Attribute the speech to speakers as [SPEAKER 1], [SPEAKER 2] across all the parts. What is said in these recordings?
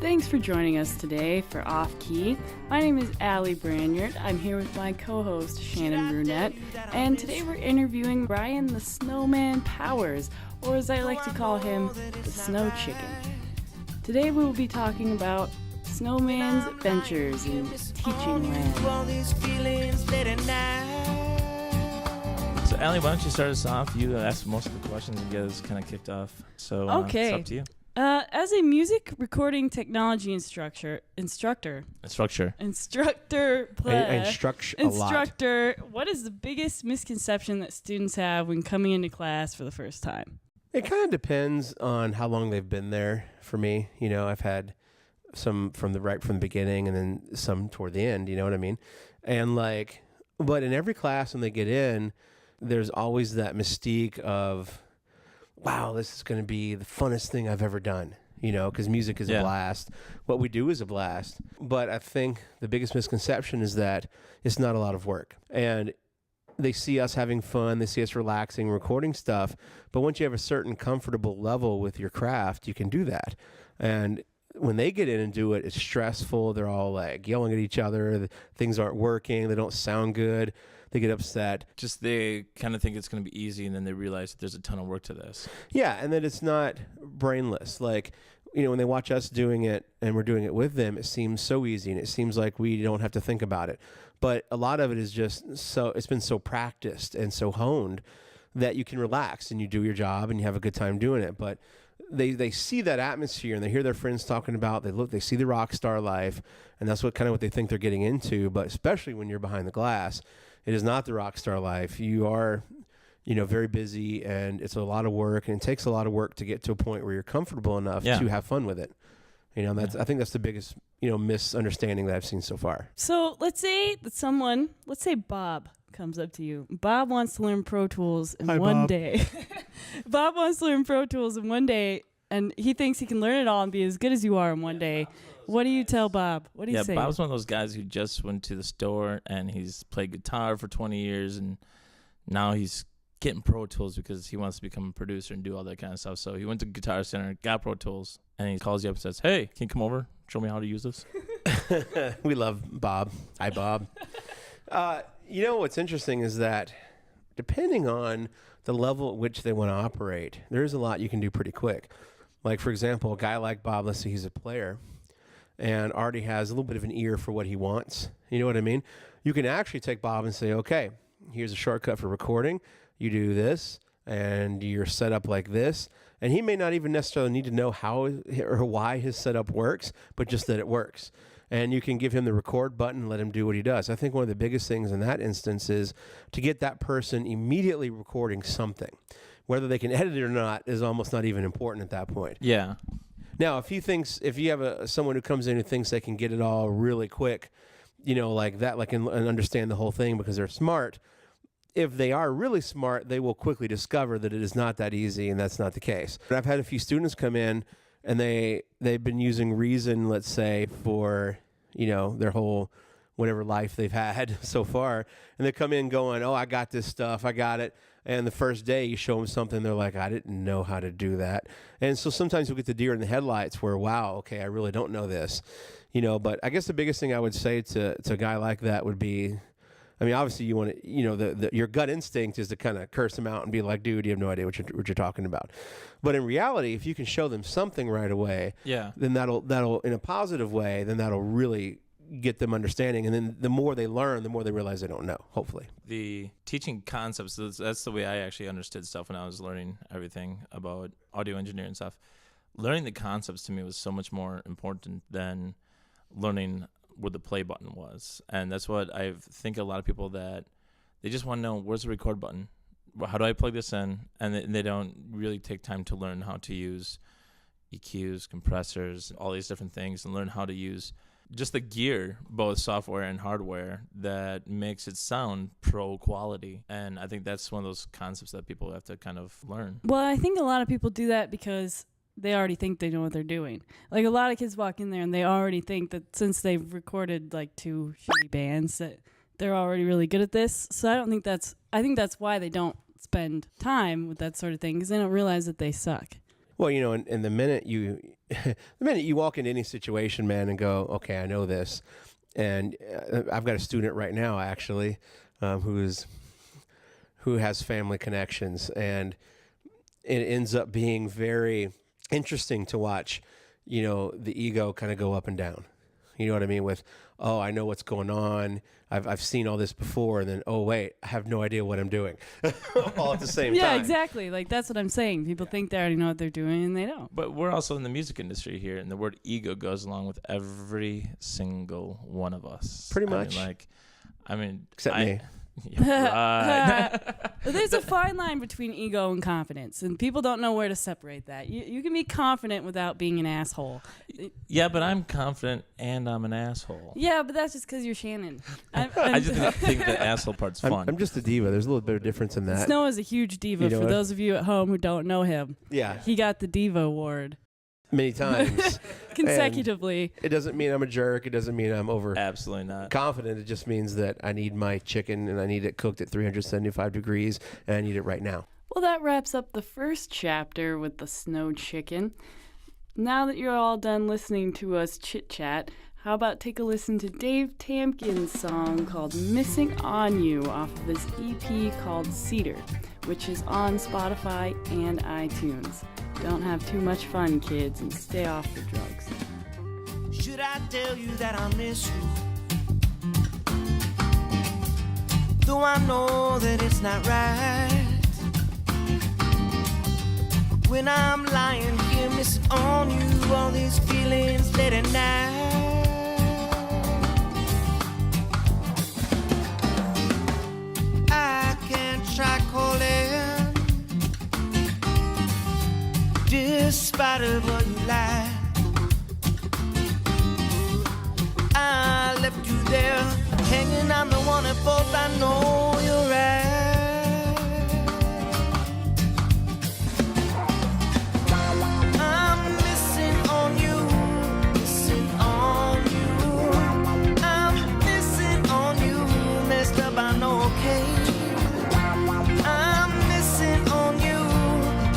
[SPEAKER 1] Thanks for joining us today for Off Key. My name is Allie Branjord. I'm here with my co-host Shannon Brunet, and today we're interviewing Brian the Snowman Powers, or as I like to call him, the Snow Chicken. Today we will be talking about Snowman's adventures in teaching land.
[SPEAKER 2] So Allie, why don't you start us off? You asked most of the questions and get us kind of kicked off. So
[SPEAKER 1] okay.
[SPEAKER 2] It's up to you.
[SPEAKER 1] As a music recording technology instructor, what is the biggest misconception that students have when coming into class for the first time?
[SPEAKER 3] It kind of depends on how long they've been there. For me, I've had some from the beginning and then some toward the end, you know what I mean? And but in every class when they get in, there's always that mystique of, wow, this is going to be the funnest thing I've ever done, because music is a blast. What we do is a blast. But I think the biggest misconception is that it's not a lot of work. And they see us having fun, they see us relaxing, recording stuff. But once you have a certain comfortable level with your craft, you can do that. And when they get in and do it, it's stressful. They're all yelling at each other. Things aren't working. They don't sound good. They get upset.
[SPEAKER 2] Just they kind of think it's going to be easy, and then they realize that there's a ton of work to this.
[SPEAKER 3] Yeah, and that it's not brainless. When they watch us doing it and we're doing it with them, it seems so easy, and it seems like we don't have to think about it. But a lot of it is just it's been so practiced and so honed that you can relax and you do your job and you have a good time doing it. But they see that atmosphere and they hear their friends talking about, they see the rock star life, and that's what they think they're getting into. But especially when you're behind the glass, it is not the rock star life. You are, very busy, and it's a lot of work, and it takes a lot of work to get to a point where you're comfortable enough to have fun with it. I think that's the biggest, misunderstanding that I've seen so far.
[SPEAKER 1] So let's say Bob comes up to you. Bob wants to learn Pro Tools in one day. Bob wants to learn Pro Tools in one day, and he thinks he can learn it all and be as good as you are in one day. What do you tell Bob? What do you say?
[SPEAKER 2] Yeah, Bob's one of those guys who just went to the store and he's played guitar for 20 years, and now he's getting Pro Tools because he wants to become a producer and do all that kind of stuff. So he went to Guitar Center, got Pro Tools, and he calls you up and says, "Hey, can you come over? Show me how to use this."
[SPEAKER 3] We love Bob. Hi, Bob. What's interesting is that depending on the level at which they want to operate, there is a lot you can do pretty quick. Like, for example, a guy like Bob, let's say he's a player and already has a little bit of an ear for what he wants. You know what I mean? You can actually take Bob and say, okay, here's a shortcut for recording. You do this, and you're set up like this. And he may not even necessarily need to know how or why his setup works, but just that it works. And you can give him the record button and let him do what he does. I think one of the biggest things in that instance is to get that person immediately recording something. Whether they can edit it or not is almost not even important at that point.
[SPEAKER 2] Yeah.
[SPEAKER 3] Now, if you have someone who comes in who thinks they can get it all really quick, like that, and understand the whole thing because they're smart, if they are really smart, they will quickly discover that it is not that easy, and that's not the case. But I've had a few students come in, and they've been using Reason, let's say, for, their whole whatever life they've had so far, and they come in going, "Oh, I got this stuff, I got it." And the first day you show them something, they're like, "I didn't know how to do that." And so sometimes you'll get the deer in the headlights where, wow, okay, I really don't know this. But I guess the biggest thing I would say to a guy like that would be, obviously you want to, your gut instinct is to kind of curse them out and be like, "Dude, you have no idea what you're talking about." But in reality, if you can show them something right away, then that'll in a positive way, then that'll really get them understanding. And then the more they learn, the more they realize they don't know, hopefully.
[SPEAKER 2] The teaching concepts, that's the way I actually understood stuff when I was learning everything about audio engineering stuff. Learning the concepts to me was so much more important than learning where the play button was. And that's what I think a lot of people that they just want to know, where's the record button? How do I plug this in? And they don't really take time to learn how to use EQs, compressors, all these different things, and learn how to use just the gear, both software and hardware, that makes it sound pro quality. And I think that's one of those concepts that people have to kind of learn.
[SPEAKER 1] Well, I think a lot of people do that because they already think they know what they're doing. Like, a lot of kids walk in there and they already think that since they've recorded like 2 shitty bands that they're already really good at this. So I think that's why they don't spend time with that sort of thing, because they don't realize that they suck.
[SPEAKER 3] Well, and the minute you walk into any situation, man, and go, okay, I know this, and I've got a student right now actually, who has family connections, and it ends up being very interesting to watch, the ego kind of go up and down. You know what I mean? With, oh, I know what's going on. I've seen all this before, and then, oh wait, I have no idea what I'm doing, all at the same time.
[SPEAKER 1] Yeah, exactly. Like that's what I'm saying. People think they already know what they're doing, and they don't.
[SPEAKER 2] But we're also in the music industry here, and the word ego goes along with every single one of us.
[SPEAKER 3] Pretty much.
[SPEAKER 2] Except
[SPEAKER 3] me.
[SPEAKER 2] Yeah, right.
[SPEAKER 1] There's a fine line between ego and confidence, and people don't know where to separate that. You can be confident without being an asshole.
[SPEAKER 2] Yeah, but I'm confident and I'm an asshole.
[SPEAKER 1] Yeah, but that's just because you're Shannon.
[SPEAKER 2] I just think the asshole part's fun.
[SPEAKER 3] I'm just a diva. There's a little bit of difference in that.
[SPEAKER 1] Snow is a huge diva for those of you at home who don't know him.
[SPEAKER 3] Yeah.
[SPEAKER 1] He got the diva award.
[SPEAKER 3] Many times.
[SPEAKER 1] Consecutively.
[SPEAKER 3] And it doesn't mean I'm a jerk. It doesn't mean I'm
[SPEAKER 2] Absolutely not.
[SPEAKER 3] confident. It just means that I need my chicken and I need it cooked at 375 degrees and I need it right now.
[SPEAKER 1] Well, that wraps up the first chapter with the snow chicken. Now that you're all done listening to us chit-chat, how about take a listen to Dave Tamkin's song called Missing on You off of his EP called Cedar, which is on Spotify and iTunes. Don't have too much fun, kids, and stay off the drugs.
[SPEAKER 4] Should I tell you that I miss you? Though I know that it's not right. When I'm lying here missing on you, all these feelings late at night. I can try calling, despite of what you like. I left you there, hanging on the one at both. I know you're right. I'm missing on you, missing on you. I'm missing on you, messed up, I know, okay. I'm missing on you,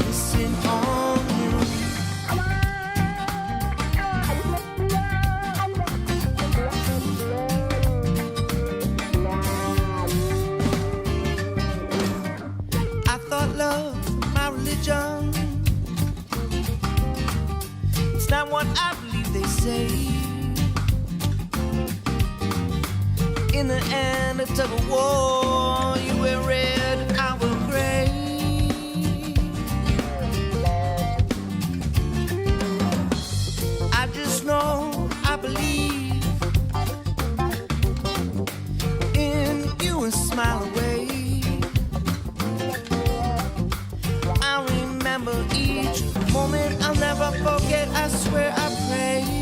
[SPEAKER 4] missing on you. I thought love, my religion. It's not what I believe they say. In the end, a tug of war. You wear red, I wear gray. I just know I believe in you and smile away. I remember each moment I'll never forget. I swear I pray.